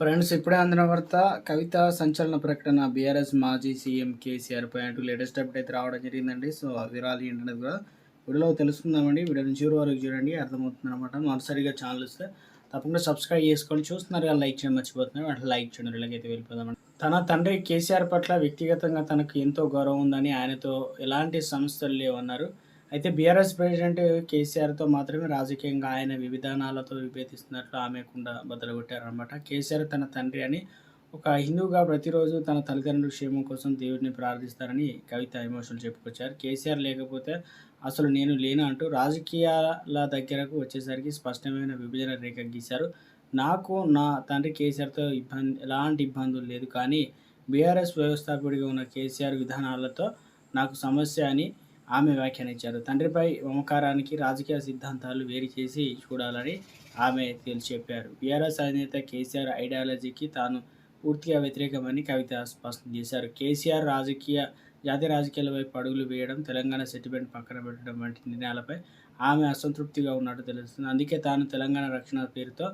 Friends ఇప్పుడే అందిన వార్త కవిత సంచలన ప్రకటన బీఆర్ఎస్ మాజీ సీఎం కేసీఆర్ పై అంటూ లేటెస్ట్ అప్డేట్ అయితే రావడం జరిగిందండి. సో ఆ వివరాలు ఏంటనేది కూడా వీడియోలో తెలుసుకుందామండి. వీడియోని చివరి వరకు చూడండి, అర్థమవుతుంది అనమాట. మొదటిసారిగా ఛానల్ ఇస్తే తప్పకుండా సబ్స్క్రైబ్ చేసుకోండి. చూస్తున్నారు కదా, లైక్ చేయడం మర్చిపోతున్నారు, అట్లా లైక్ చేయడం ఇలాగైతే వెళ్ళిపోదామండి. తన తండ్రి కేసీఆర్ పట్ల వ్యక్తిగతంగా తనకు ఎంతో గౌరవం ఉందని, ఆయనతో ఎలాంటి సమస్యలు లేవన్నారు. అయితే బీఆర్ఎస్ ప్రెసిడెంట్ కేసీఆర్తో మాత్రమే రాజకీయంగా ఆయన విధానాలతో విభేదిస్తున్నట్లు ఆమె కుండా బద్దలుగొట్టారనమాట. కేసీఆర్ తన తండ్రి అని, ఒక హిందువుగా ప్రతిరోజు తన తల్లిదండ్రుల క్షేమం కోసం దేవుడిని ప్రార్థిస్తారని కవిత ఎమోషనల్ చెప్పుకొచ్చారు. కేసీఆర్ లేకపోతే అసలు నేను లేను అంటూ రాజకీయాల దగ్గరకు వచ్చేసరికి స్పష్టమైన విభజన రేఖ గీశారు. నాకు నా తండ్రి కేసీఆర్తో ఎలాంటి ఇబ్బందులు లేదు, కానీ బీఆర్ఎస్ వ్యవస్థాపకుడిగా ఉన్న కేసీఆర్ విధానాలతో నాకు సమస్య అని ఆమె వ్యాఖ్యానించారు. తండ్రిపై మమకారానికి రాజకీయ సిద్ధాంతాలు వేరు చేసి చూడాలని ఆమె తేల్చి చెప్పారు. బీఆర్ఎస్ అధినేత కేసీఆర్ ఐడియాలజీకి తాను పూర్తిగా వ్యతిరేకమని కవిత స్పష్టం చేశారు. కేసీఆర్ జాతీయ రాజకీయాల వైపు అడుగులు వేయడం, తెలంగాణ సెటిల్మెంట్ పక్కన పెట్టడం వంటి నిర్ణయాలపై ఆమె అసంతృప్తిగా ఉన్నట్టు తెలుస్తుంది. అందుకే తాను తెలంగాణ రక్షణ పేరుతో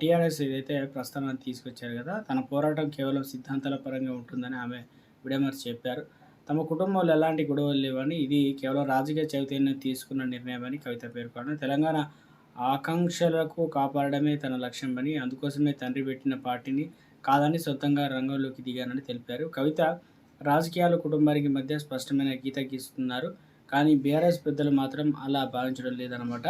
టీఆర్ఎస్ ఏదైతే ప్రస్తావన తీసుకొచ్చారు కదా, తన పోరాటం కేవలం సిద్ధాంతాల పరంగా ఉంటుందని ఆమె విడమర్చి చెప్పారు. తమ కుటుంబంలో ఎలాంటి గొడవలు లేవని, ఇది కేవలం రాజకీయ చైతన్యం తీసుకున్న నిర్ణయమని కవిత పేర్కొన్నారు. తెలంగాణ ఆకాంక్షలకు కాపాడడమే తన లక్ష్యమని, అందుకోసమే తండ్రి పెట్టిన పార్టీని కాదని సొంతంగా రంగంలోకి దిగానని తెలిపారు. కవిత రాజకీయాలు కుటుంబానికి మధ్య స్పష్టమైన గీత గీస్తున్నారు, కానీ బీఆర్ఎస్ పెద్దలు మాత్రం అలా భావించడం లేదన్నమాట.